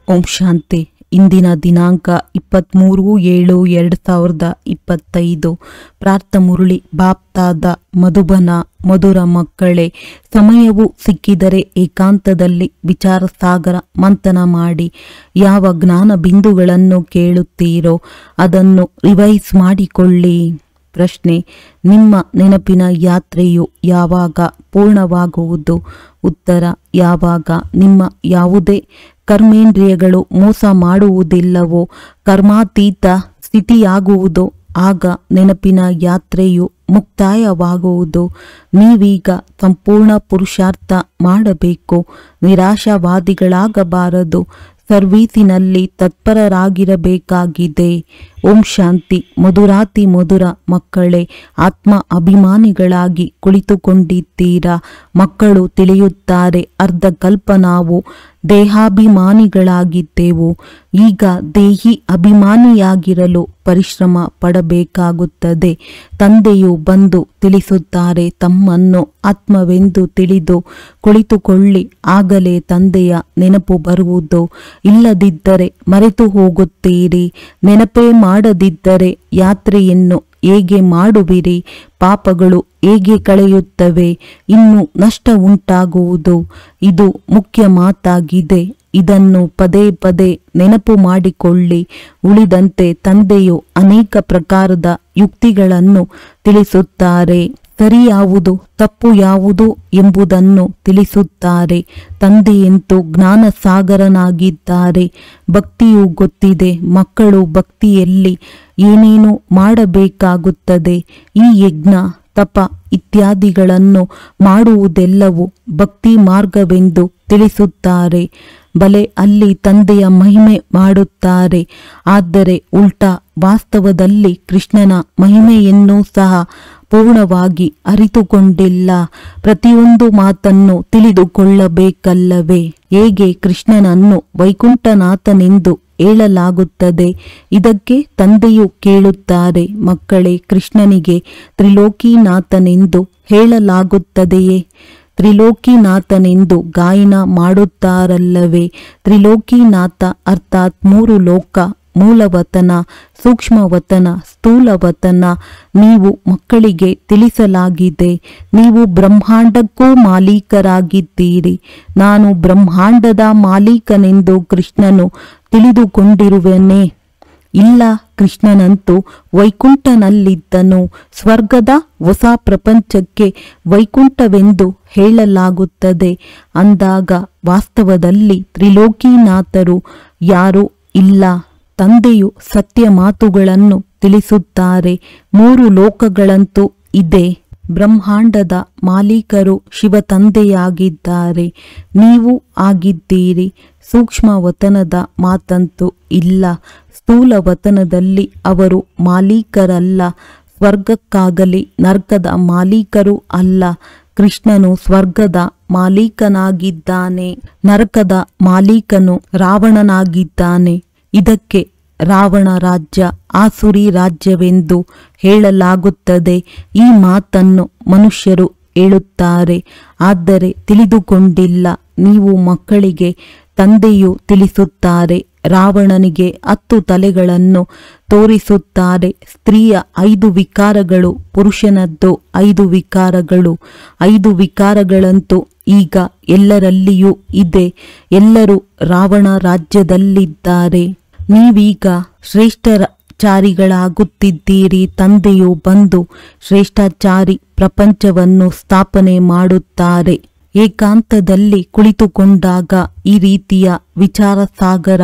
ಓಂ ಶಾಂತಿ. ಇಂದಿನ ದಿನಾಂಕ 23/7/2025. ಪ್ರಾರ್ಥ ಮುರಳಿ ಬಾಪ್ತಾದ ಮಧುಬನ. ಮಧುರ ಮಕ್ಕಳೇ, ಸಮಯವು ಸಿಕ್ಕಿದರೆ ಏಕಾಂತದಲ್ಲಿ ವಿಚಾರ ಸಾಗರ ಮಂಥನ ಮಾಡಿ ಯಾವ ಜ್ಞಾನ ಬಿಂದುಗಳನ್ನು ಕೇಳುತ್ತೀರೋ ಅದನ್ನು ರಿವೈಸ್ ಮಾಡಿಕೊಳ್ಳಿ. ಪ್ರಶ್ನೆ: ನಿಮ್ಮ ನೆನಪಿನ ಯಾತ್ರೆಯು ಯಾವಾಗ ಪೂರ್ಣವಾಗುವುದು? ಉತ್ತರ: ಯಾವಾಗ ನಿಮ್ಮ ಯಾವುದೇ ಕರ್ಮೇಂದ್ರಿಯಗಳು ಮೋಸ ಮಾಡುವುದಿಲ್ಲವೋ, ಕರ್ಮಾತೀತ ಸ್ಥಿತಿಯಾಗುವುದೋ ಆಗ ನೆನಪಿನ ಯಾತ್ರೆಯು ಮುಕ್ತಾಯವಾಗುವುದು. ನೀವೀಗ ಸಂಪೂರ್ಣ ಪುರುಷಾರ್ಥ ಮಾಡಬೇಕು, ನಿರಾಶಾವಾದಿಗಳಾಗಬಾರದು, ಸರ್ವೀಸಿನಲ್ಲಿ ತತ್ಪರರಾಗಿರಬೇಕಾಗಿದೆ. ಓಂ ಶಾಂತಿ. ಮಧುರಾತಿ ಮಧುರ ಮಕ್ಕಳೇ, ಆತ್ಮ ಅಭಿಮಾನಿಗಳಾಗಿ ಕುಳಿತುಕೊಂಡಿದ್ದೀರಾ. ಮಕ್ಕಳು ತಿಳಿಯುತ್ತಾರೆ, ಅರ್ಧ ಕಲ್ಪ ನಾವು ದೇಹಾಭಿಮಾನಿಗಳಾಗಿದ್ದೆವು. ಈಗ ದೇಹಿ ಅಭಿಮಾನಿಯಾಗಿರಲು ಪರಿಶ್ರಮ ಪಡಬೇಕಾಗುತ್ತದೆ. ತಂದೆಯು ಬಂದು ತಿಳಿಸುತ್ತಾರೆ, ತಮ್ಮನ್ನು ಆತ್ಮವೆಂದು ತಿಳಿದು ಕುಳಿತುಕೊಳ್ಳಿ, ಆಗಲೇ ತಂದೆಯ ನೆನಪು ಬರುವುದು. ಇಲ್ಲದಿದ್ದರೆ ಮರೆತು ಹೋಗುತ್ತೀರಿ. ನೆನಪೇ ಮಾಡದಿದ್ದರೆ ಯಾತ್ರೆಯನ್ನು ಹೇಗೆ ಮಾಡುವಿರಿ? ಪಾಪಗಳು ಹೇಗೆ ಕಳೆಯುತ್ತವೆ? ಇನ್ನು ನಷ್ಟ ಉಂಟಾಗುವುದು. ಇದು ಮುಖ್ಯ ಮಾತಾಗಿದೆ. ಇದನ್ನು ಪದೇ ಪದೇ ನೆನಪು ಮಾಡಿಕೊಳ್ಳಿ. ಉಳಿದಂತೆ ತಂದೆಯು ಅನೇಕ ಪ್ರಕಾರದ ಯುಕ್ತಿಗಳನ್ನು ತಿಳಿಸುತ್ತಾರೆ. ಸರಿ ಯಾವುದು, ತಪ್ಪು ಯಾವುದು ಎಂಬುದನ್ನು ತಿಳಿಸುತ್ತಾರೆ. ತಂದೆಯಂತೂ ಜ್ಞಾನ ಸಾಗರನಾಗಿದ್ದಾರೆ. ಭಕ್ತಿಯು ಗೊತ್ತಿದೆ. ಮಕ್ಕಳು ಭಕ್ತಿಯಲ್ಲಿ ಏನೇನು ಮಾಡಬೇಕಾಗುತ್ತದೆ, ಈ ಯಜ್ಞ ತಪ ಇತ್ಯಾದಿಗಳನ್ನು ಮಾಡುವುದೆಲ್ಲವೂ ಭಕ್ತಿ ಮಾರ್ಗವೆಂದು ತಿಳಿಸುತ್ತಾರೆ. ಬಲೆ ಅಲ್ಲಿ ತಂದೆಯ ಮಹಿಮೆ ಮಾಡುತ್ತಾರೆ. ಆದರೆ ಉಲ್ಟಾ, ವಾಸ್ತವದಲ್ಲಿ ಕೃಷ್ಣನ ಮಹಿಮೆಯನ್ನೂ ಸಹ ಪೂರ್ಣವಾಗಿ ಅರಿತುಕೊಂಡಿಲ್ಲ. ಪ್ರತಿಯೊಂದು ಮಾತನ್ನು ತಿಳಿದುಕೊಳ್ಳಬೇಕಲ್ಲವೇ? ಹೇಗೆ ಕೃಷ್ಣನನ್ನು ವೈಕುಂಠನಾಥನೆಂದು ಹೇಳಲಾಗುತ್ತದೆ? ಇದಕ್ಕೆ ತಂದೆಯು ಕೇಳುತ್ತಾರೆ, ಮಕ್ಕಳೇ, ಕೃಷ್ಣನಿಗೆ ತ್ರಿಲೋಕಿನಾಥನೆಂದು ಹೇಳಲಾಗುತ್ತದೆಯೇ? ತ್ರಿಲೋಕಿನಾಥನೆಂದು ಗಾಯನ ಮಾಡುತ್ತಾರಲ್ಲವೇ? ತ್ರಿಲೋಕಿನಾಥ ಅರ್ಥಾತ್ 3 ಲೋಕ, ಮೂಲವತನ, ಸೂಕ್ಷ್ಮವತನ, ಸ್ಥೂಲವತನ. ನೀವು ಮಕ್ಕಳಿಗೆ ತಿಳಿಸಲಾಗಿದೆ, ನೀವು ಬ್ರಹ್ಮಾಂಡಕ್ಕೂ ಮಾಲೀಕರಾಗಿದ್ದೀರಿ. ನಾನು ಬ್ರಹ್ಮಾಂಡದ ಮಾಲೀಕನೆಂದು ಕೃಷ್ಣನು ತಿಳಿದುಕೊಂಡಿರುವೆನೇ? ಇಲ್ಲ, ಕೃಷ್ಣನಂತೂ ವೈಕುಂಠನಲ್ಲಿದ್ದನು. ಸ್ವರ್ಗದ ಹೊಸ ಪ್ರಪಂಚಕ್ಕೆ ವೈಕುಂಠವೆಂದು ಹೇಳಲಾಗುತ್ತದೆ. ಅಂದಾಗ ವಾಸ್ತವದಲ್ಲಿ ತ್ರಿಲೋಕಿನಾಥರು ಯಾರೂ ಇಲ್ಲ. ತಂದೆಯು ಸತ್ಯ ಮಾತುಗಳನ್ನು ತಿಳಿಸುತ್ತಾರೆ. 3 ಲೋಕಗಳಂತೂ ಇದೆ. ಬ್ರಹ್ಮಾಂಡದ ಮಾಲೀಕರು ಶಿವ ತಂದೆಯಾಗಿದ್ದಾರೆ. ನೀವು ಆಗಿದ್ದೀರಿ. ಸೂಕ್ಷ್ಮ ವತನದ ಮಾತಂತೂ ಇಲ್ಲ. ಸ್ಥೂಲ ವತನದಲ್ಲಿ ಅವರು ಮಾಲೀಕರಲ್ಲ. ಸ್ವರ್ಗಕ್ಕಾಗಲಿ ನರ್ಕದ ಮಾಲೀಕರೂ ಅಲ್ಲ. ಕೃಷ್ಣನು ಸ್ವರ್ಗದ ಮಾಲೀಕನಾಗಿದ್ದಾನೆ. ನರಕದ ಮಾಲೀಕನು ರಾವಣನಾಗಿದ್ದಾನೆ. ಇದಕ್ಕೆ ರಾವಣ ರಾಜ್ಯ, ಆಸುರಿ ರಾಜ್ಯವೆಂದು ಹೇಳಲಾಗುತ್ತದೆ. ಈ ಮಾತನ್ನು ಮನುಷ್ಯರು ಹೇಳುತ್ತಾರೆ, ಆದರೆ ತಿಳಿದುಕೊಂಡಿಲ್ಲ. ನೀವು ಮಕ್ಕಳಿಗೆ ತಂದೆಯು ತಿಳಿಸುತ್ತಾರೆ. ರಾವಣನಿಗೆ 10 ತಲೆಗಳನ್ನು ತೋರಿಸುತ್ತಾರೆ. ಸ್ತ್ರೀಯ 5 ವಿಕಾರಗಳು, ಪುರುಷನದ್ದು 5 ವಿಕಾರಗಳು. 5 ವಿಕಾರಗಳಂತೂ ಈಗ ಎಲ್ಲರಲ್ಲಿಯೂ ಇದೆ. ಎಲ್ಲರೂ ರಾವಣ ರಾಜ್ಯದಲ್ಲಿದ್ದಾರೆ. ನೀವೀಗ ಶ್ರೇಷ್ಠಚಾರಿಗಳಾಗುತ್ತಿದ್ದೀರಿ. ತಂದೆಯು ಬಂದು ಶ್ರೇಷ್ಠಚಾರಿ ಪ್ರಪಂಚವನ್ನು ಸ್ಥಾಪನೆ ಮಾಡುತ್ತಾರೆ. ಏಕಾಂತದಲ್ಲಿ ಕುಳಿತುಕೊಂಡಾಗ ಈ ರೀತಿಯ ವಿಚಾರ ಸಾಗರ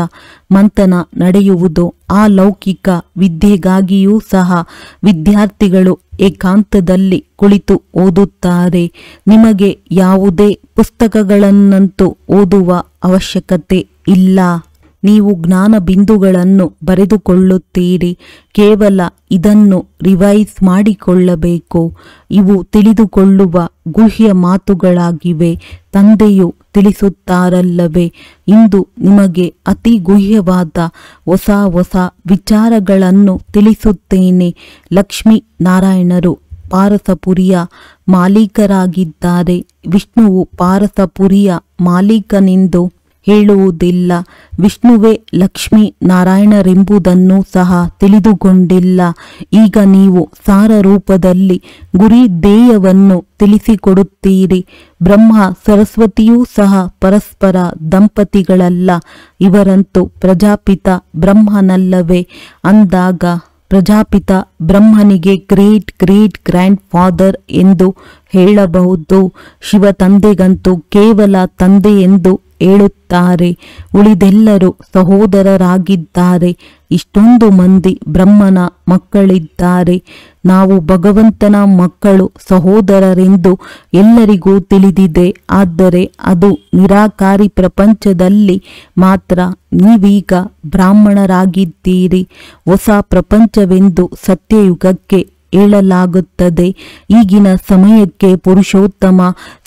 ಮಂಥನ ನಡೆಯುವುದು. ಆ ಲೌಕಿಕ ವಿದ್ಯೆಗಾಗಿಯೂ ಸಹ ವಿದ್ಯಾರ್ಥಿಗಳು ಏಕಾಂತದಲ್ಲಿ ಕುಳಿತು ಓದುತ್ತಾರೆ. ನಿಮಗೆ ಯಾವುದೇ ಪುಸ್ತಕಗಳನ್ನಂತೂ ಓದುವ ಅವಶ್ಯಕತೆ ಇಲ್ಲ. ನೀವು ಜ್ಞಾನ ಬಿಂದುಗಳನ್ನು ಬರೆದುಕೊಳ್ಳುತ್ತೀರಿ. ಕೇವಲ ಇದನ್ನು ರಿವೈಸ್ ಮಾಡಿಕೊಳ್ಳಬೇಕು. ಇವು ತಿಳಿದುಕೊಳ್ಳುವ ಗುಹ್ಯ ಮಾತುಗಳಾಗಿವೆ. ತಂದೆಯು ತಿಳಿಸುತ್ತಾರಲ್ಲವೇ, ಇಂದು ನಿಮಗೆ ಅತಿ ಗುಹ್ಯವಾದ ಹೊಸ ಹೊಸ ವಿಚಾರಗಳನ್ನು ತಿಳಿಸುತ್ತೇನೆ. ಲಕ್ಷ್ಮೀ ನಾರಾಯಣರು ಪಾರಸಪುರಿಯ ಮಾಲೀಕರಾಗಿದ್ದಾರೆ. ವಿಷ್ಣುವು ಪಾರಸಪುರಿಯ ಮಾಲೀಕನೆಂದು ಹೇಳುವುದಿಲ್ಲ. ವಿಷ್ಣುವೇ ಲಕ್ಷ್ಮೀ ನಾರಾಯಣರೆಂಬುದನ್ನು ಸಹ ತಿಳಿದುಕೊಂಡಿಲ್ಲ. ಈಗ ನೀವು ಸಾರ ರೂಪದಲ್ಲಿ ಗುರಿ ಧ್ಯೇಯವನ್ನು ತಿಳಿಸಿಕೊಡುತ್ತೀರಿ. ಬ್ರಹ್ಮ ಸರಸ್ವತಿಯೂ ಸಹ ಪರಸ್ಪರ ದಂಪತಿಗಳಲ್ಲ, ಇವರಂತೂ ಪ್ರಜಾಪಿತ ಬ್ರಹ್ಮನಲ್ಲವೇ ಅಂದಾಗ ಪ್ರಜಾಪಿತ ಬ್ರಹ್ಮನಿಗೆ ಗ್ರೇಟ್ ಗ್ರೇಟ್ ಗ್ರ್ಯಾಂಡ್ ಫಾದರ್ ಎಂದು ಹೇಳಬಹುದು. ಶಿವ ತಂದೆಗಂತೂ ಕೇವಲ ತಂದೆ ಎಂದು ಹೇಳುತ್ತಾರೆ. ಉಳಿದೆಲ್ಲರೂ ಸಹೋದರರಾಗಿದ್ದಾರೆ. ಇಷ್ಟೊಂದು ಮಂದಿ ಬ್ರಹ್ಮನ ಮಕ್ಕಳಿದ್ದಾರೆ. ನಾವು ಭಗವಂತನ ಮಕ್ಕಳು, ಸಹೋದರರೆಂದು ಎಲ್ಲರಿಗೂ ತಿಳಿದಿದೆ. ಆದರೆ ಅದು ನಿರಾಕಾರಿ ಪ್ರಪಂಚದಲ್ಲಿ ಮಾತ್ರ. ನೀವೀಗ ಬ್ರಾಹ್ಮಣರಾಗಿದ್ದೀರಿ. ಹೊಸ ಪ್ರಪಂಚವೆಂದು ಸತ್ಯಯುಗಕ್ಕೆ ಹೇಳಲಾಗುತ್ತದೆ. ಈಗಿನ ಸಮಯಕ್ಕೆ ಪುರುಷೋತ್ತಮ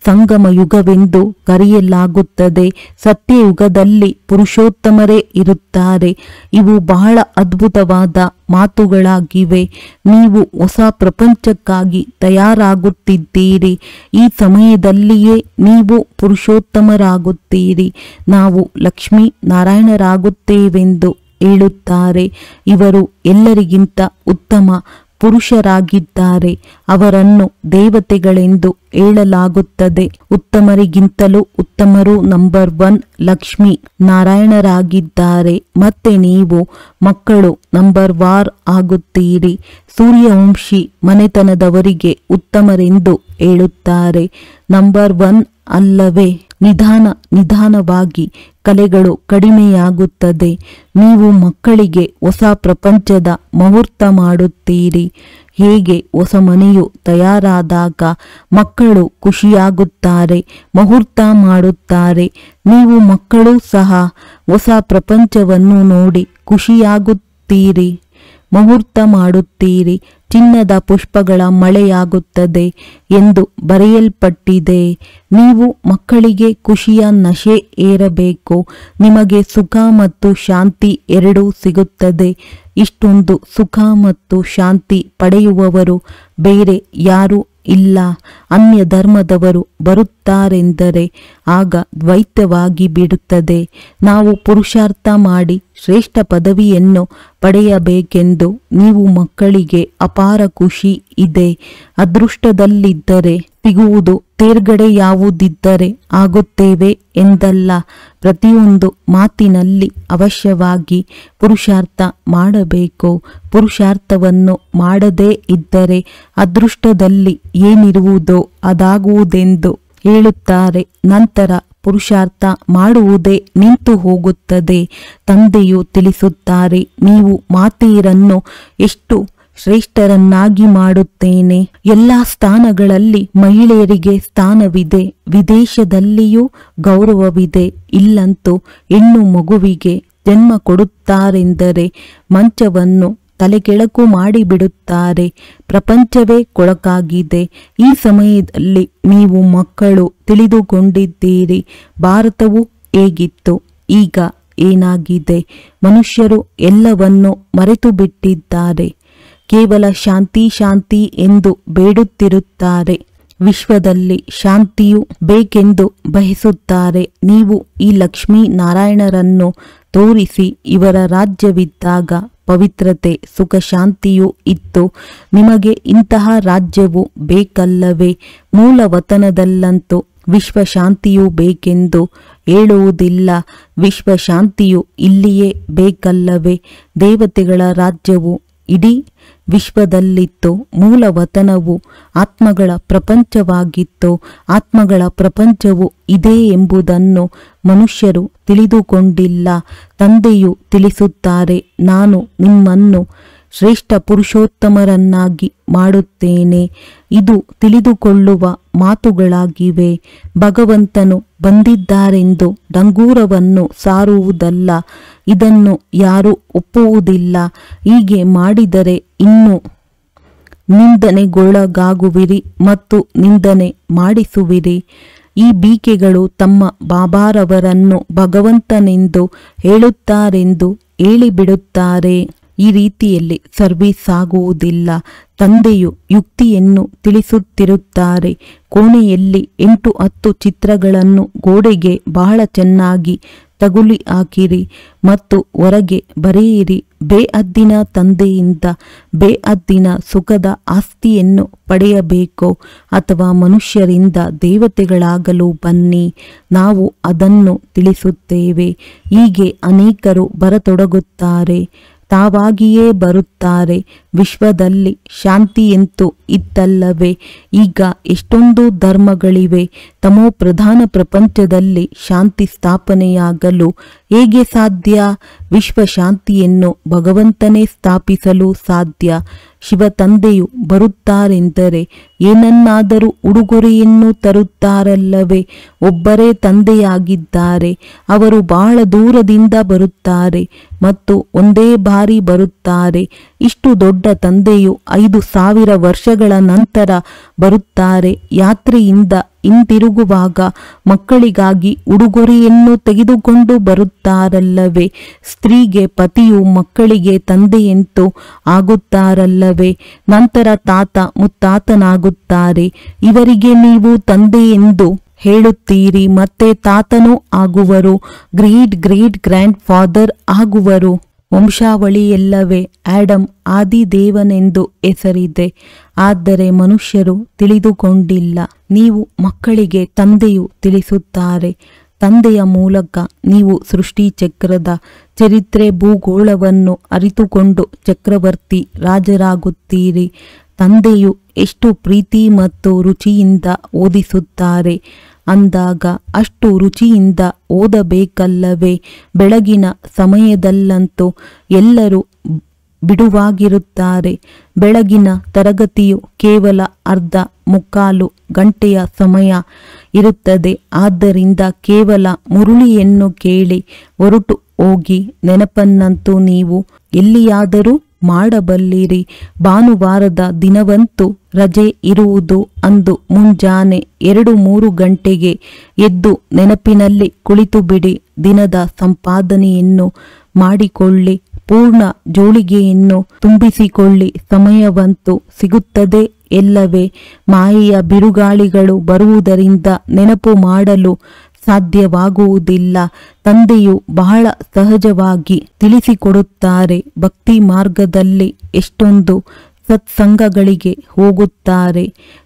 ಸಂಗಮ ಯುಗವೆಂದು ಕರೆಯಲಾಗುತ್ತದೆ. ಸತ್ಯಯುಗದಲ್ಲಿ ಪುರುಷೋತ್ತಮರೇ ಇರುತ್ತಾರೆ. ಇವು ಬಹಳ ಅದ್ಭುತವಾದ ಮಾತುಗಳಾಗಿವೆ. ನೀವು ಹೊಸ ಪ್ರಪಂಚಕ್ಕಾಗಿ ತಯಾರಾಗುತ್ತಿದ್ದೀರಿ. ಈ ಸಮಯದಲ್ಲಿಯೇ ನೀವು ಪುರುಷೋತ್ತಮರಾಗುತ್ತೀರಿ. ನಾವು ಲಕ್ಷ್ಮೀ ನಾರಾಯಣರಾಗುತ್ತೇವೆಂದು ಹೇಳುತ್ತಾರೆ. ಇವರು ಎಲ್ಲರಿಗಿಂತ ಉತ್ತಮ ಪುರುಷರಾಗಿದ್ದಾರೆ. ಅವರನ್ನು ದೇವತೆಗಳೆಂದು ಹೇಳಲಾಗುತ್ತದೆ. ಉತ್ತಮರಿಗಿಂತಲೂ ಉತ್ತಮರು ನಂಬರ್ 1 ಲಕ್ಷ್ಮೀ ನಾರಾಯಣರಾಗಿದ್ದಾರೆ. ಮತ್ತೆ ನೀವು ಮಕ್ಕಳು ನಂಬರ್ ವಾರ್ ಆಗುತ್ತೀರಿ. ಸೂರ್ಯವಂಶಿ ಮನೆತನದವರಿಗೆ ಉತ್ತಮರೆಂದು ಹೇಳುತ್ತಾರೆ. ನಂಬರ್ 1 ಅಲ್ಲವೇ? ನಿಧಾನವಾಗಿ ಕಲೆಗಳು ಕಡಿಮೆಯಾಗುತ್ತದೆ. ನೀವು ಮಕ್ಕಳಿಗೆ ಹೊಸ ಪ್ರಪಂಚದ ಮುಹೂರ್ತ ಮಾಡುತ್ತೀರಿ. ಹೇಗೆ ಹೊಸ ಮನೆಯು ತಯಾರಾದಾಗ ಮಕ್ಕಳು ಖುಷಿಯಾಗುತ್ತಾರೆ, ಮುಹೂರ್ತ ಮಾಡುತ್ತಾರೆ. ನೀವು ಮಕ್ಕಳು ಸಹ ಹೊಸ ಪ್ರಪಂಚವನ್ನು ನೋಡಿ ಖುಷಿಯಾಗುತ್ತೀರಿ, ಮುಹೂರ್ತ ಮಾಡುತ್ತೀರಿ. ಚಿನ್ನದ ಪುಷ್ಪಗಳ ಮಳೆಯಾಗುತ್ತದೆ ಎಂದು ಬರೆಯಲ್ಪಟ್ಟಿದೆ. ನೀವು ಮಕ್ಕಳಿಗೆ ಖುಷಿಯ ನಶೆ ಏರಬೇಕು. ನಿಮಗೆ ಸುಖ ಮತ್ತು ಶಾಂತಿ ಎರಡೂ ಸಿಗುತ್ತದೆ. ಇಷ್ಟೊಂದು ಸುಖ ಮತ್ತು ಶಾಂತಿ ಪಡೆಯುವವರು ಬೇರೆ ಯಾರೂ ಇಲ್ಲ. ಅನ್ಯ ಧರ್ಮದವರು ಬರುತ್ತಾರೆಂದರೆ ಆಗ ದ್ವೈತವಾಗಿ ಬಿಡುತ್ತದೆ. ನಾವು ಪುರುಷಾರ್ಥ ಮಾಡಿ ಶ್ರೇಷ್ಠ ಪದವಿಯನ್ನು ಪಡೆಯಬೇಕೆಂದು ನೀವು ಮಕ್ಕಳಿಗೆ ಅಪಾರ ಖುಷಿ ಇದೆ. ಅದೃಷ್ಟದಲ್ಲಿದ್ದರೆ ಸಿಗುವುದು, ತೇರ್ಗಡೆ ಯಾವುದಿದ್ದರೆ ಆಗುತ್ತೇವೆ ಎಂದಲ್ಲ. ಪ್ರತಿಯೊಂದು ಮಾತಿನಲ್ಲಿ ಅವಶ್ಯವಾಗಿ ಪುರುಷಾರ್ಥ ಮಾಡಬೇಕು. ಪುರುಷಾರ್ಥವನ್ನು ಮಾಡದೇ ಇದ್ದರೆ ಅದೃಷ್ಟದಲ್ಲಿ ಏನಿರುವುದೋ ಅದಾಗುವುದೆಂದು ಹೇಳುತ್ತಾರೆ. ನಂತರ ಪುರುಷಾರ್ಥ ಮಾಡುವುದೇ ನಿಂತು ಹೋಗುತ್ತದೆ. ತಂದೆಯು ತಿಳಿಸುತ್ತಾರೆ, ನೀವು ಮಾತೆಯರನ್ನು ಎಷ್ಟು ಶ್ರೇಷ್ಠರನ್ನಾಗಿ ಮಾಡುತ್ತೇನೆ. ಎಲ್ಲ ಸ್ಥಾನಗಳಲ್ಲಿ ಮಹಿಳೆಯರಿಗೆ ಸ್ಥಾನವಿದೆ. ವಿದೇಶದಲ್ಲಿಯೂ ಗೌರವವಿದೆ. ಇಲ್ಲಂತೂ ಹೆಣ್ಣು ಮಗುವಿಗೆ ಜನ್ಮ ಕೊಡುತ್ತಾರೆಂದರೆ ಮಂಚವನ್ನು ತಲೆಕೆಳಕು ಮಾಡಿಬಿಡುತ್ತಾರೆ. ಪ್ರಪಂಚವೇ ಕೊಳಕಾಗಿದೆ. ಈ ಸಮಯದಲ್ಲಿ ನೀವು ಮಕ್ಕಳು ತಿಳಿದುಕೊಂಡಿದ್ದೀರಿ. ಭಾರತವು ಹೇಗಿತ್ತು, ಈಗ ಏನಾಗಿದೆ. ಮನುಷ್ಯರು ಎಲ್ಲವನ್ನೂ ಮರೆತು ಬಿಟ್ಟಿದ್ದಾರೆ. ಕೇವಲ ಶಾಂತಿ ಶಾಂತಿ ಎಂದು ಬೇಡುತ್ತಿರುತ್ತಾರೆ. ವಿಶ್ವದಲ್ಲಿ ಶಾಂತಿಯು ಬೇಕೆಂದು ಬಯಸುತ್ತಾರೆ. ನೀವು ಈ ಲಕ್ಷ್ಮೀ ನಾರಾಯಣರನ್ನು ತೋರಿಸಿ. ಇವರ ರಾಜ್ಯವಿದ್ದಾಗ ಪವಿತ್ರತೆ, ಸುಖ, ಶಾಂತಿಯೂ ಇತ್ತು. ನಿಮಗೆ ಇಂತಹ ರಾಜ್ಯವು ಬೇಕಲ್ಲವೇ? ಮೂಲ ವತನದಲ್ಲಂತೂ ವಿಶ್ವಶಾಂತಿಯು ಬೇಕೆಂದು ಹೇಳುವುದಿಲ್ಲ. ವಿಶ್ವಶಾಂತಿಯು ಇಲ್ಲಿಯೇ ಬೇಕಲ್ಲವೇ? ದೇವತೆಗಳ ರಾಜ್ಯವು ಇಡೀ ವಿಶ್ವದಲ್ಲಿತ್ತು. ಮೂಲ ವತನವು ಆತ್ಮಗಳ ಪ್ರಪಂಚವಾಗಿತ್ತು. ಆತ್ಮಗಳ ಪ್ರಪಂಚವು ಇದೆ ಎಂಬುದನ್ನು ಮನುಷ್ಯರು ತಿಳಿದುಕೊಂಡಿಲ್ಲ. ತಂದೆಯು ತಿಳಿಸುತ್ತಾರೆ, ನಾನು ನಿಮ್ಮನ್ನು ಶ್ರೇಷ್ಠ ಪುರುಷೋತ್ತಮರನ್ನಾಗಿ ಮಾಡುತ್ತೇನೆ. ಇದು ತಿಳಿದುಕೊಳ್ಳುವ ಮಾತುಗಳಾಗಿವೆ. ಭಗವಂತನು ಬಂದಿದ್ದಾರೆಂದು ಡಂಗೂರವನ್ನು ಸಾರುವುದಲ್ಲ. ಇದನ್ನು ಯಾರೂ ಒಪ್ಪುವುದಿಲ್ಲ. ಹೀಗೆ ಮಾಡಿದರೆ ಇನ್ನೂ ನಿಂದನೆಗೊಳಗಾಗುವಿರಿ ಮತ್ತು ನಿಂದನೆ ಮಾಡಿಸುವಿರಿ. ಈ ಬೀಕೆಗಳು ತಮ್ಮ ಬಾಬಾರವರನ್ನು ಭಗವಂತನೆಂದು ಹೇಳುತ್ತಾರೆಂದು ಹೇಳಿಬಿಡುತ್ತಾರೆ. ಈ ರೀತಿಯಲ್ಲಿ ಸರ್ವಿಸ್ ಆಗುವುದಿಲ್ಲ. ತಂದೆಯು ಯುಕ್ತಿಯನ್ನು ತಿಳಿಸುತ್ತಿರುತ್ತಾರೆ. ಕೋಣೆಯಲ್ಲಿ 8-10 ಚಿತ್ರಗಳನ್ನು ಗೋಡೆಗೆ ಬಹಳ ಚೆನ್ನಾಗಿ ತಗುಲಿ ಹಾಕಿರಿ ಮತ್ತು ಹೊರಗೆ ಬರೆಯಿರಿ. ಬೇಅದ್ದಿನ ತಂದೆಯಿಂದ ಬೇಅದ್ದಿನ ಸುಖದ ಆಸ್ತಿಯನ್ನು ಪಡೆಯಬೇಕೋ ಅಥವಾ ಮನುಷ್ಯರಿಂದ ದೇವತೆಗಳಾಗಲು ಬನ್ನಿ, ನಾವು ಅದನ್ನು ತಿಳಿಸುತ್ತೇವೆ. ಹೀಗೆ ಅನೇಕರು ಬರತೊಡಗುತ್ತಾರೆ, ತಾವಾಗಿಯೇ ಬರುತ್ತಾರೆ. ವಿಶ್ವದಲ್ಲಿ ಶಾಂತಿಯಂತೂ ಇತ್ತಲ್ಲವೇ? ಈಗ ಎಷ್ಟೊಂದು ಧರ್ಮಗಳಿವೆ. ತಮೋ ಪ್ರಧಾನ ಪ್ರಪಂಚದಲ್ಲಿ ಶಾಂತಿ ಸ್ಥಾಪನೆಯಾಗಲು ಹೇಗೆ ಸಾಧ್ಯ? ವಿಶ್ವ ಶಾಂತಿಯನ್ನು ಭಗವಂತನೇ ಸ್ಥಾಪಿಸಲು ಸಾಧ್ಯ. ಶಿವ ತಂದೆಯು ಬರುತ್ತಾರೆಂದರೆ ಏನನ್ನಾದರೂ ಉಡುಗೊರೆಯನ್ನು ತರುತ್ತಾರಲ್ಲವೇ? ಒಬ್ಬರೇ ತಂದೆಯಾಗಿದ್ದಾರೆ. ಅವರು ಬಹಳ ದೂರದಿಂದ ಬರುತ್ತಾರೆ ಮತ್ತು ಒಂದೇ ಬಾರಿ ಬರುತ್ತಾರೆ. ಇಷ್ಟು ದೊಡ್ಡ ತಂದೆಯು 5000 ವರ್ಷಗಳ ನಂತರ ಬರುತ್ತಾರೆ. ಯಾತ್ರೆಯಿಂದ ಹಿಂತಿರುಗುವಾಗ ಮಕ್ಕಳಿಗಾಗಿ ಉಡುಗೊರೆಯನ್ನು ತೆಗೆದುಕೊಂಡು ಬರುತ್ತಾರಲ್ಲವೇ? ಸ್ತ್ರೀಗೆ ಪತಿಯು ಮಕ್ಕಳಿಗೆ ತಂದೆಯಂತೂ ಆಗುತ್ತಾರಲ್ಲವೇ? ನಂತರ ತಾತ ಮುತ್ತಾತನಾಗುತ್ತಾರೆ. ಇವರಿಗೆ ನೀವು ತಂದೆ ಎಂದು ಹೇಳುತ್ತೀರಿ, ಮತ್ತೆ ತಾತನೂ ಆಗುವರು, ಗ್ರೇಟ್ ಗ್ರೇಟ್ ಗ್ರ್ಯಾಂಡ್ ಫಾದರ್ ಆಗುವರು. ವಂಶಾವಳಿಯಲ್ಲವೇ ಆಡಮ್ ಆದಿದೇವನೆಂದು ಹೆಸರಿದೆ. ಆದರೆ ಮನುಷ್ಯರು ತಿಳಿದುಕೊಂಡಿಲ್ಲ. ನೀವು ಮಕ್ಕಳಿಗೆ ತಂದೆಯು ತಿಳಿಸುತ್ತಾರೆ. ತಂದೆಯ ಮೂಲಕ ನೀವು ಸೃಷ್ಟಿ ಚಕ್ರದ ಚರಿತ್ರೆ ಭೂಗೋಳವನ್ನು ಅರಿತುಕೊಂಡು ಚಕ್ರವರ್ತಿ ರಾಜರಾಗುತ್ತೀರಿ. ತಂದೆಯು ಎಷ್ಟು ಪ್ರೀತಿ ಮತ್ತು ರುಚಿಯಿಂದ ಓದಿಸುತ್ತಾರೆ ಅಂದಾಗ ಅಷ್ಟು ರುಚಿಯಿಂದ ಓದಬೇಕಲ್ಲವೇ? ಬೆಳಗಿನ ಸಮಯದಲ್ಲಂತೂ ಎಲ್ಲರೂ ಬಿಡುವಾಗಿರುತ್ತಾರೆ. ಬೆಳಗಿನ ತರಗತಿಯು ಕೇವಲ ಅರ್ಧ ಮುಕ್ಕಾಲು ಗಂಟೆಯ ಸಮಯ ಇರುತ್ತದೆ. ಆದ್ದರಿಂದ ಕೇವಲ ಮುರುಳಿಯನ್ನು ಕೇಳಿ ಹೊರಟು ಹೋಗಿ. ನೆನಪನ್ನಂತೂ ನೀವು ಎಲ್ಲಿಯಾದರೂ ಮಾಡಬಲ್ಲಿರಿ. ಭಾನುವಾರದ ದಿನವಂತೂ ರಜೆ ಇರುವುದು. ಅಂದು ಮುಂಜಾನೆ 2-3 ಗಂಟೆಗೆ ಎದ್ದು ನೆನಪಿನಲ್ಲಿ ಕುಳಿತು ಬಿಡಿ. ದಿನದ ಸಂಪಾದನೆಯನ್ನು ಮಾಡಿಕೊಳ್ಳಿ. ಪೂರ್ಣ ಜೋಳಿಗೆಯನ್ನು ತುಂಬಿಸಿಕೊಳ್ಳಿ. ಸಮಯವಂತೂ ಸಿಗುತ್ತದೆ ಎಲ್ಲವೇ? ಮಾಯೆಯ ಬಿರುಗಾಳಿಗಳು ಬರುವುದರಿಂದ ನೆನಪು ಮಾಡಲು ಸಾಧ್ಯವಾಗುವುದಿಲ್ಲ. ತಂದೆಯು ಬಹಳ ಸಹಜವಾಗಿ ತಿಳಿಸಿಕೊಡುತ್ತಾರೆ. ಭಕ್ತಿ ಮಾರ್ಗದಲ್ಲಿ ಎಷ್ಟೊಂದು ಸತ್ಸಂಗಗಳಿಗೆ ಹೋಗುತ್ತಾರೆ.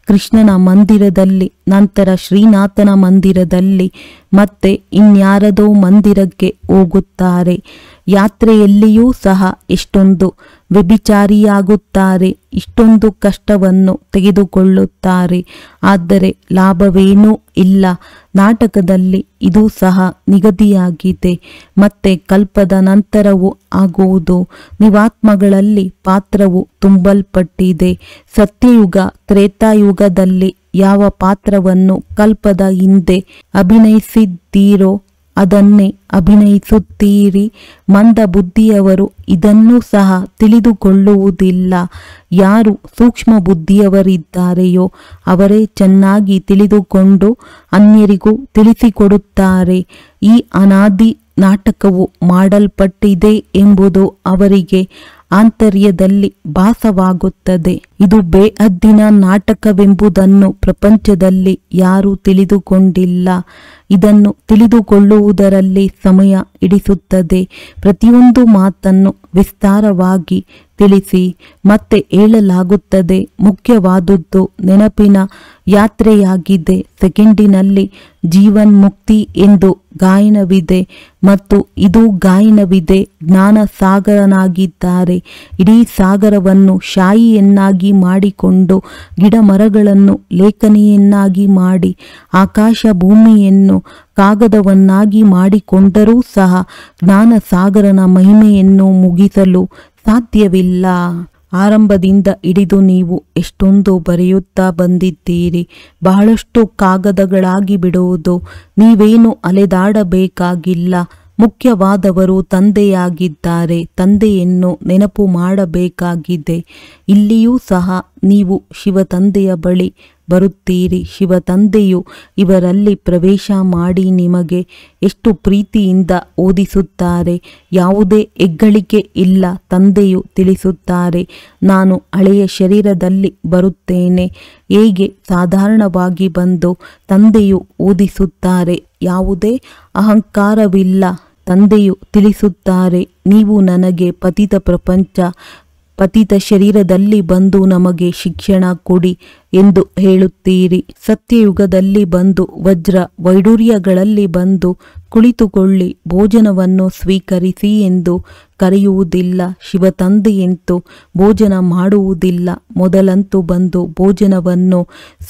ಕೃಷ್ಣನ ಮಂದಿರದಲ್ಲಿ, ನಂತರ ಶ್ರೀನಾಥನ ಮಂದಿರದಲ್ಲಿ, ಮತ್ತೆ ಇನ್ಯಾರದೋ ಮಂದಿರಕ್ಕೆ ಹೋಗುತ್ತಾರೆ. ಯಾತ್ರೆಯಲ್ಲಿಯೂ ಸಹ ಎಷ್ಟೊಂದು ವ್ಯಭಿಚಾರಿಯಾಗುತ್ತಾರೆ. ಇಷ್ಟೊಂದು ಕಷ್ಟವನ್ನು ತೆಗೆದುಕೊಳ್ಳುತ್ತಾರೆ. ಆದರೆ ಲಾಭವೇನೂ ಇಲ್ಲ. ನಾಟಕದಲ್ಲಿ ಇದು ಸಹ ನಿಗದಿಯಾಗಿದೆ. ಮತ್ತೆ ಕಲ್ಪದ ನಂತರವೂ ಆಗುವುದು. ನೀವಾತ್ಮಗಳಲ್ಲಿ ಪಾತ್ರವು ತುಂಬಲ್ಪಟ್ಟಿದೆ. ಸತ್ಯಯುಗ ತ್ರೇತಾಯುಗದಲ್ಲಿ ಯಾವ ಪಾತ್ರವನ್ನು ಕಲ್ಪದ ಹಿಂದೆ ಅಭಿನಯಿಸಿದ್ದೀರೋ ಅದನ್ನೇ ಅಭಿನಯಿಸುತ್ತೀರಿ. ಮಂದ ಬುದ್ಧಿಯವರು ಇದನ್ನೂ ಸಹ ತಿಳಿದುಕೊಳ್ಳುವುದಿಲ್ಲ. ಯಾರು ಸೂಕ್ಷ್ಮ ಬುದ್ಧಿಯವರಿದ್ದಾರೆಯೋ ಅವರೇ ಚೆನ್ನಾಗಿ ತಿಳಿದುಕೊಂಡು ಅನ್ಯರಿಗೂ ತಿಳಿಸಿಕೊಡುತ್ತಾರೆ. ಈ ಅನಾದಿ ನಾಟಕವು ಮಾಡಲ್ಪಟ್ಟಿದೆ ಎಂಬುದು ಅವರಿಗೆ ಆಂತರ್ಯದಲ್ಲಿ ಭಾಸವಾಗುತ್ತದೆ. ಇದು ಬೇಅದ್ದಿನ ನಾಟಕವೆಂಬುದನ್ನು ಪ್ರಪಂಚದಲ್ಲಿ ಯಾರೂ ತಿಳಿದುಕೊಂಡಿಲ್ಲ. ಇದನ್ನು ತಿಳಿದುಕೊಳ್ಳುವುದರಲ್ಲಿ ಸಮಯ ಹಿಡಿಸುತ್ತದೆ. ಪ್ರತಿಯೊಂದು ಮಾತನ್ನು ವಿಸ್ತಾರವಾಗಿ ತಿಳಿಸಿ ಮತ್ತೆ ಹೇಳಲಾಗುತ್ತದೆ. ಮುಖ್ಯವಾದುದು ನೆನಪಿನ ಯಾತ್ರೆಯಾಗಿದೆ. ಸೆಕೆಂಡಿನಲ್ಲಿ ಜೀವನ್ಮುಕ್ತಿ ಎಂದು ಗಾಯನವಿದೆ ಮತ್ತು ಇದು ಗಾಯನವಿದೆ. ಜ್ಞಾನ ಸಾಗರನಾಗಿದ್ದಾರೆ. ಇಡೀ ಸಾಗರವನ್ನು ಶಾಯಿಯನ್ನಾಗಿ ಮಾಡಿಕೊಂಡು, ಗಿಡ ಮರಗಳನ್ನು ಲೇಖನಿಯನ್ನಾಗಿ ಮಾಡಿ, ಆಕಾಶ ಭೂಮಿಯನ್ನು ಕಾಗದವನ್ನಾಗಿ ಮಾಡಿಕೊಂಡರೂ ಸಹ ಜ್ಞಾನ ಸಾಗರನ ಮಹಿಮೆಯನ್ನು ಮುಗಿಸಲು ಸಾಧ್ಯವಿಲ್ಲ. ಆರಂಭದಿಂದ ಹಿಡಿದು ನೀವು ಎಷ್ಟೊಂದು ಬರೆಯುತ್ತಾ ಬಂದಿದ್ದೀರಿ. ಬಹಳಷ್ಟು ಕಾಗದಗಳಾಗಿ ಬಿಡುವುದು. ನೀವೇನು ಅಲೆದಾಡಬೇಕಾಗಿಲ್ಲ. ಮುಖ್ಯವಾದವರು ತಂದೆಯಾಗಿದ್ದಾರೆ. ತಂದೆಯನ್ನು ನೆನಪು ಮಾಡಬೇಕಾಗಿದೆ. ಇಲ್ಲಿಯೂ ಸಹ ನೀವು ಶಿವ ತಂದೆಯ ಬಳಿ ಬರುತ್ತೀರಿ. ಶಿವ ತಂದೆಯು ಇವರಲ್ಲಿ ಪ್ರವೇಶ ಮಾಡಿ ನಿಮಗೆ ಎಷ್ಟು ಪ್ರೀತಿಯಿಂದ ಓದಿಸುತ್ತಾರೆ. ಯಾವುದೇ ಹೆಗ್ಗಳಿಕೆ ಇಲ್ಲ. ತಂದೆಯು ತಿಳಿಸುತ್ತಾರೆ, ನಾನು ಹಳೆಯ ಶರೀರದಲ್ಲಿ ಬರುತ್ತೇನೆ. ಹೇಗೆ ಸಾಧಾರಣವಾಗಿ ಬಂದು ತಂದೆಯು ಓದಿಸುತ್ತಾರೆ. ಯಾವುದೇ ಅಹಂಕಾರವಿಲ್ಲ. ತಂದೆಯು ತಿಳಿಸುತ್ತಾರೆ, ನೀವು ನನಗೆ ಪತಿತ ಪ್ರಪಂಚ ಪತಿತ ಶರೀರದಲ್ಲಿ ಬಂದು ನಮಗೆ ಶಿಕ್ಷಣ ಕೊಡಿ ಎಂದು ಹೇಳುತ್ತೀರಿ. ಸತ್ಯಯುಗದಲ್ಲಿ ಬಂದು ವಜ್ರ ವೈಡೂರ್ಯಗಳಲ್ಲಿ ಬಂದು ಕುಳಿತುಕೊಳ್ಳಿ, ಭೋಜನವನ್ನು ಸ್ವೀಕರಿಸಿ ಎಂದು ಕರೆಯುವುದಿಲ್ಲ. ಶಿವ ತಂದೆಯಂತೂ ಭೋಜನ ಮಾಡುವುದಿಲ್ಲ. ಮೊದಲಂತೂ ಬಂದು ಭೋಜನವನ್ನು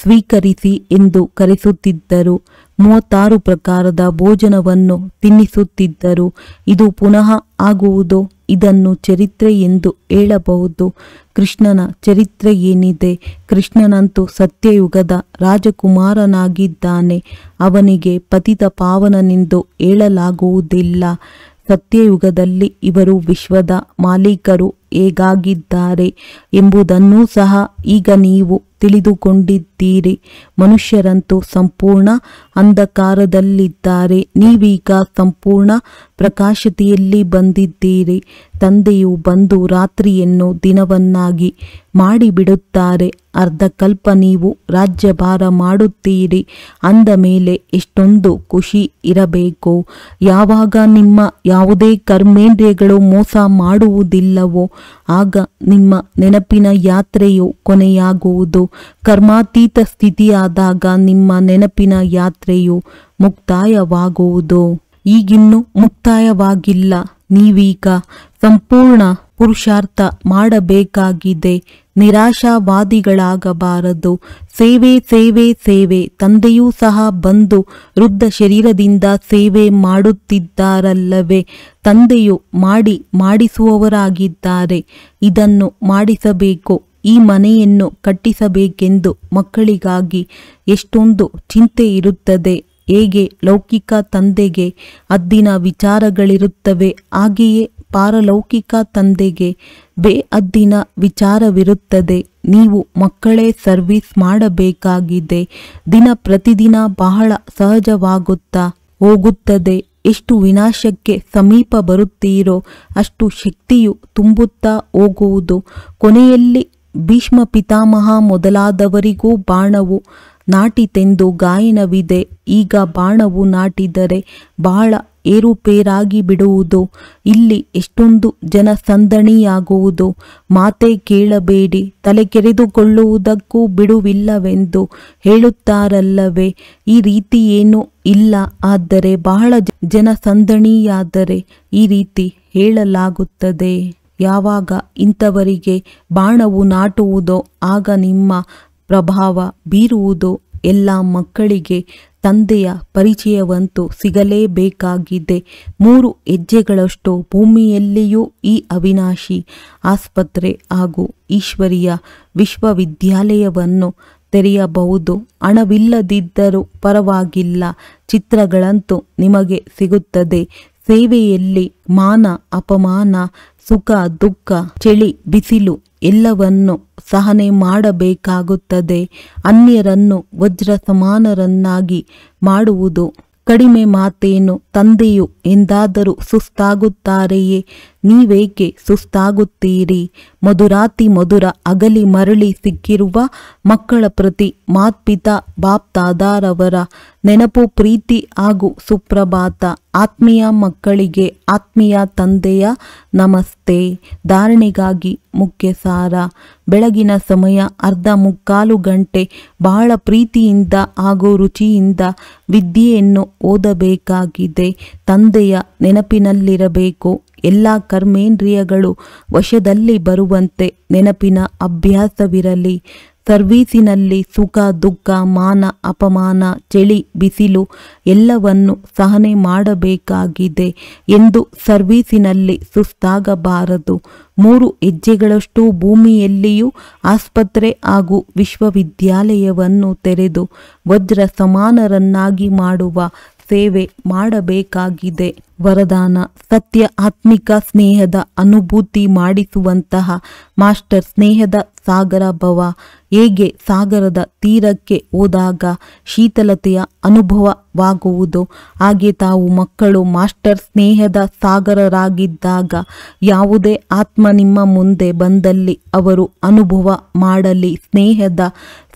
ಸ್ವೀಕರಿಸಿ ಎಂದು ಕರೆಸುತ್ತಿದ್ದರು. 36 ಪ್ರಕಾರದ ಭೋಜನವನ್ನು ತಿನ್ನಿಸುತ್ತಿದ್ದರು. ಇದು ಪುನಃ ಆಗುವುದು. ಇದನ್ನು ಚರಿತ್ರೆ ಎಂದು ಹೇಳಬಹುದು. ಕೃಷ್ಣನ ಚರಿತ್ರೆ ಏನಿದೆ? ಕೃಷ್ಣನಂತೂ ಸತ್ಯಯುಗದ ರಾಜಕುಮಾರನಾಗಿದ್ದಾನೆ. ಅವನಿಗೆ ಪತಿತ ಪಾವನನೆಂದು ಹೇಳಲಾಗುವುದಿಲ್ಲ. ಸತ್ಯಯುಗದಲ್ಲಿ ಇವರು ವಿಶ್ವದ ಮಾಲೀಕರು ಹೇಗಾಗಿದ್ದಾರೆ ಎಂಬುದನ್ನೂ ಸಹ ಈಗ ನೀವು ತಿಳಿದುಕೊಂಡಿದ್ದೀರಿ. ಮನುಷ್ಯರಂತೂ ಸಂಪೂರ್ಣ ಅಂಧಕಾರದಲ್ಲಿದ್ದಾರೆ. ನೀವೀಗ ಸಂಪೂರ್ಣ ಪ್ರಕಾಶತೆಯಲ್ಲಿ ಬಂದಿದ್ದೀರಿ. ತಂದೆಯು ಬಂದು ರಾತ್ರಿಯನ್ನು ದಿನವನ್ನಾಗಿ ಮಾಡಿಬಿಡುತ್ತಾರೆ. ಅರ್ಧಕಲ್ಪ ನೀವು ರಾಜ್ಯಭಾರ ಮಾಡುತ್ತೀರಿ. ಅಂದ ಮೇಲೆ ಎಷ್ಟೊಂದು ಖುಷಿ ಇರಬೇಕು. ಯಾವಾಗ ನಿಮ್ಮ ಯಾವುದೇ ಕರ್ಮೇಂದ್ರಿಯಗಳು ಮೋಸ ಮಾಡುವುದಿಲ್ಲವೋ ಆಗ ನಿಮ್ಮ ನೆನಪಿನ ಯಾತ್ರೆಯು ಕೊನೆಯಾಗುವುದು. ಕರ್ಮಾತೀತ ಸ್ಥಿತಿಯಾದಾಗ ನಿಮ್ಮ ನೆನಪಿನ ಯಾತ್ರೆಯು ಮುಕ್ತಾಯವಾಗುವುದು. ಈಗಿನ್ನೂ ಮುಕ್ತಾಯವಾಗಿಲ್ಲ. ನೀವೀಗ ಸಂಪೂರ್ಣ ಪುರುಷಾರ್ಥ ಮಾಡಬೇಕಾಗಿದೆ. ನಿರಾಶಾವಾದಿಗಳಾಗಬಾರದು. ಸೇವೆ ಸೇವೆ ಸೇವೆ. ತಂದೆಯೂ ಸಹ ಬಂದು ವೃದ್ಧ ಶರೀರದಿಂದ ಸೇವೆ ಮಾಡುತ್ತಿದ್ದಾರಲ್ಲವೇ? ತಂದೆಯು ಮಾಡಿಸುವವರಾಗಿದ್ದಾರೆ. ಇದನ್ನು ಮಾಡಿಸಬೇಕು. ಈ ಮನೆಯನ್ನು ಕಟ್ಟಿಸಬೇಕೆಂದು ಮಕ್ಕಳಿಗಾಗಿ ಎಷ್ಟೊಂದು ಚಿಂತೆ ಇರುತ್ತದೆ. ಹೇಗೆ ಲೌಕಿಕ ತಂದೆಗೆ ಅದ್ದಿನ ವಿಚಾರಗಳಿರುತ್ತವೆ, ಹಾಗೆಯೇ ಪಾರಲೌಕಿಕ ತಂದೆಗೆ ಬೇಅದ್ದಿನ ವಿಚಾರವಿರುತ್ತದೆ. ನೀವು ಮಕ್ಕಳೇ ಸರ್ವಿಸ್ ಮಾಡಬೇಕಾಗಿದೆ. ದಿನ ಪ್ರತಿದಿನ ಬಹಳ ಸಹಜವಾಗುತ್ತಾ ಹೋಗುತ್ತದೆ. ಎಷ್ಟು ವಿನಾಶಕ್ಕೆ ಸಮೀಪ ಬರುತ್ತೀರೋ ಅಷ್ಟು ಶಕ್ತಿಯು ತುಂಬುತ್ತಾ ಹೋಗುವುದು. ಕೊನೆಯಲ್ಲಿ ಭೀಷ್ಮ ಪಿತಾಮಹ ಮೊದಲಾದವರಿಗೂ ಬಾಣವು ನಾಟಿತೆಂದು ಗಾಯನವಿದೆ. ಈಗ ಬಾಣವು ನಾಟಿದರೆ ಬಹಳ ಏರುಪೇರಾಗಿ ಬಿಡುವುದು. ಇಲ್ಲಿ ಎಷ್ಟೊಂದು ಜನಸಂದಣಿಯಾಗುವುದು. ಮಾತೇ ಕೇಳಬೇಡಿ, ತಲೆ ಕೆರೆದುಕೊಳ್ಳುವುದಕ್ಕೂ ಬಿಡುವಿಲ್ಲವೆಂದು ಹೇಳುತ್ತಾರಲ್ಲವೇ? ಈ ರೀತಿ ಏನೂ ಇಲ್ಲ. ಆದರೆ ಬಹಳ ಜನಸಂದಣಿಯಾದರೆ ಈ ರೀತಿ ಹೇಳಲಾಗುತ್ತದೆ. ಯಾವಾಗ ಇಂಥವರಿಗೆ ಬಾಣವು ನಾಟುವುದೋ ಆಗ ನಿಮ್ಮ ಪ್ರಭಾವ ಬೀರುವುದು. ಎಲ್ಲ ಮಕ್ಕಳಿಗೆ ತಂದೆಯ ಪರಿಚಯವಂತೂ ಸಿಗಲೇಬೇಕಾಗಿದೆ. 3 ಹೆಜ್ಜೆಗಳಷ್ಟು ಭೂಮಿಯಲ್ಲಿಯೂ ಈ ಅವಿನಾಶಿ ಆಸ್ಪತ್ರೆ ಹಾಗೂ ಈಶ್ವರೀಯ ವಿಶ್ವವಿದ್ಯಾಲಯವನ್ನು ತೆರೆಯಬಹುದು. ಹಣವಿಲ್ಲದಿದ್ದರೂ ಪರವಾಗಿಲ್ಲ, ಚಿತ್ರಗಳಂತೂ ನಿಮಗೆ ಸಿಗುತ್ತದೆ. ಸೇವೆಯಲ್ಲಿ ಮಾನ ಅಪಮಾನ, ಸುಖ ದುಃಖ, ಚಳಿ ಬಿಸಿಲು ಎಲ್ಲವನ್ನು ಸಹನೆ ಮಾಡಬೇಕಾಗುತ್ತದೆ. ಅನ್ಯರನ್ನು ವಜ್ರ ಸಮಾನರನ್ನಾಗಿ ಮಾಡುವುದು ಕಡಿಮೆ ಮಾತೇನು? ತಂದೆಯು ಎಂದಾದರೂ ಸುಸ್ತಾಗುತ್ತಾರೆಯೇ? ನೀವೇಕೆ ಸುಸ್ತಾಗುತ್ತೀರಿ? ಮಧುರಾತಿ ಮಧುರ ಅಗಲಿ ಮರಳಿ ಸಿಕ್ಕಿರುವ ಮಕ್ಕಳ ಪ್ರತಿ ಮಾತ್ಪಿತಾ ಬಾಪ್ದಾದಾರವರ ನೆನಪು, ಪ್ರೀತಿ ಹಾಗೂ ಸುಪ್ರಭಾತ. ಆತ್ಮೀಯ ಮಕ್ಕಳಿಗೆ ಆತ್ಮೀಯ ತಂದೆಯ ನಮಸ್ತೆ. ಧಾರಣೆಗಾಗಿ ಮುಖ್ಯ ಸಾರ. ಬೆಳಗಿನ ಸಮಯ ಅರ್ಧ ಮುಕ್ಕಾಲು ಗಂಟೆ ಬಹಳ ಪ್ರೀತಿಯಿಂದ ಹಾಗೂ ರುಚಿಯಿಂದ ವಿದ್ಯೆಯನ್ನು ಓದಬೇಕಾಗಿದೆ. ತಂದೆಯ ನೆನಪಿನಲ್ಲಿರಬೇಕು. ಎಲ್ಲ ಕರ್ಮೇಂದ್ರಿಯಗಳು ವಶದಲ್ಲಿ ಬರುವಂತೆ ನೆನಪಿನ ಅಭ್ಯಾಸವಿರಲಿ. ಸರ್ವೀಸಿನಲ್ಲಿ ಸುಖ ದುಃಖ, ಮಾನ ಅಪಮಾನ, ಚಳಿ ಬಿಸಿಲು ಎಲ್ಲವನ್ನು ಸಹನೆ ಮಾಡಬೇಕಾಗಿದೆ ಎಂದು ಸರ್ವೀಸಿನಲ್ಲಿ ಸುಸ್ತಾಗಬಾರದು. 3 ಹೆಜ್ಜೆಗಳಷ್ಟು ಭೂಮಿಯಲ್ಲಿಯೂ ಆಸ್ಪತ್ರೆ ಹಾಗೂ ವಿಶ್ವವಿದ್ಯಾಲಯವನ್ನು ತೆರೆದು ವಜ್ರ ಸಮಾನರನ್ನಾಗಿ ಮಾಡುವ ಸೇವೆ ಮಾಡಬೇಕಾಗಿದೆ. ವರದಾನ: ಸತ್ಯ ಆತ್ಮಿಕ ಸ್ನೇಹದ ಅನುಭೂತಿ ಮಾಡಿಸುವಂತಹ ಮಾಸ್ಟರ್ ಸ್ನೇಹದ ಸಾಗರ ಭವ. ಹೇಗೆ ಸಾಗರದ ತೀರಕ್ಕೆ ಹೋದಾಗ ಶೀತಲತೆಯ ಅನುಭವವಾಗುವುದು, ಹಾಗೆ ತಾವು ಮಕ್ಕಳು ಮಾಸ್ಟರ್ ಸ್ನೇಹದ ಸಾಗರರಾಗಿದ್ದಾಗ ಯಾವುದೇ ಆತ್ಮ ನಿಮ್ಮ ಮುಂದೆ ಬಂದಲ್ಲಿ ಅವರು ಅನುಭವ ಮಾಡಲಿ. ಸ್ನೇಹದ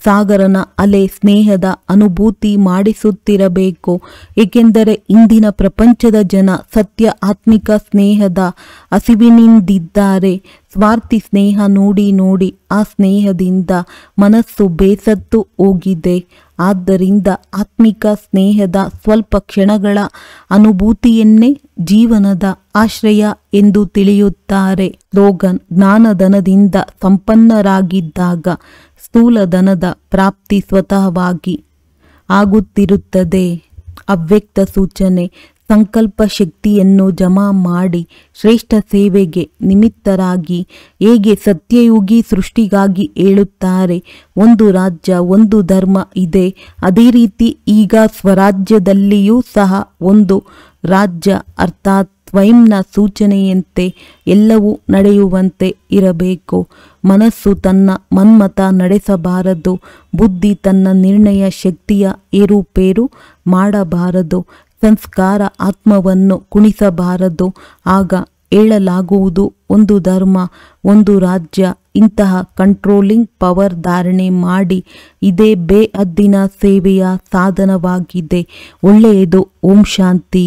ಸಾಗರನ ಅಲೆ ಸ್ನೇಹದ ಅನುಭೂತಿ ಮಾಡಿಸುತ್ತಿರಬೇಕು. ಏಕೆಂದರೆ ಇಂದಿನ ಪ್ರಪಂಚದ ಜನ ಸತ್ಯ ಆತ್ಮಿಕ ಸ್ನೇಹದ ಹಸಿವಿನಿಂದಿದ್ದಾರೆ. ಸ್ವಾರ್ಥಿ ಸ್ನೇಹ ನೋಡಿ ನೋಡಿ ಆ ಸ್ನೇಹದಿಂದ ಮನಸ್ಸು ಬೇಸತ್ತು ಹೋಗಿದೆ. ಆದ್ದರಿಂದ ಆತ್ಮಿಕ ಸ್ನೇಹದ ಸ್ವಲ್ಪ ಕ್ಷಣಗಳ ಅನುಭೂತಿಯನ್ನೇ ಜೀವನದ ಆಶ್ರಯ ಎಂದು ತಿಳಿಯುತ್ತಾರೆ. ಸ್ಲೋಗನ್: ಜ್ಞಾನಧನದಿಂದ ಸಂಪನ್ನರಾಗಿದ್ದಾಗ ಸ್ಥೂಲಧನದ ಪ್ರಾಪ್ತಿ ಸ್ವತಃವಾಗಿ ಆಗುತ್ತಿರುತ್ತದೆ. ಅವ್ಯಕ್ತ ಸೂಚನೆ: ಸಂಕಲ್ಪ ಶಕ್ತಿಯನ್ನು ಜಮಾ ಮಾಡಿ ಶ್ರೇಷ್ಠ ಸೇವೆಗೆ ನಿಮಿತ್ತರಾಗಿ. ಹೇಗೆ ಸತ್ಯಯುಗಿ ಸೃಷ್ಟಿಗಾಗಿ ಹೇಳುತ್ತಾರೆ, ಒಂದು ರಾಜ್ಯ ಒಂದು ಧರ್ಮ ಇದೆ, ಅದೇ ರೀತಿ ಈಗ ಸ್ವರಾಜ್ಯದಲ್ಲಿಯೂ ಸಹ ಒಂದು ರಾಜ್ಯ ಅರ್ಥಾತ್ ಸ್ವಯಂನ ಸೂಚನೆಯಂತೆ ಎಲ್ಲವೂ ನಡೆಯುವಂತೆ ಇರಬೇಕು. ಮನಸ್ಸು ತನ್ನ ಮನ್ಮತ ನಡೆಸಬಾರದು. ಬುದ್ಧಿ ತನ್ನ ನಿರ್ಣಯ ಶಕ್ತಿಯ ಏರುಪೇರು ಮಾಡಬಾರದು. ಸಂಸ್ಕಾರ ಆತ್ಮವನ್ನು ಕುಣಿಸಬಾರದು. ಆಗ ಹೇಳಲಾಗುವುದು ಒಂದು ಧರ್ಮ ಒಂದು ರಾಜ್ಯ. ಇಂತಹ ಕಂಟ್ರೋಲಿಂಗ್ ಪವರ್ ಧಾರಣೆ ಮಾಡಿ. ಇದೇ ಬೇಹದ್ದಿನ ಸೇವೆಯ ಸಾಧನವಾಗಿದೆ. ಒಳ್ಳೆಯದು. ಓಂ ಶಾಂತಿ.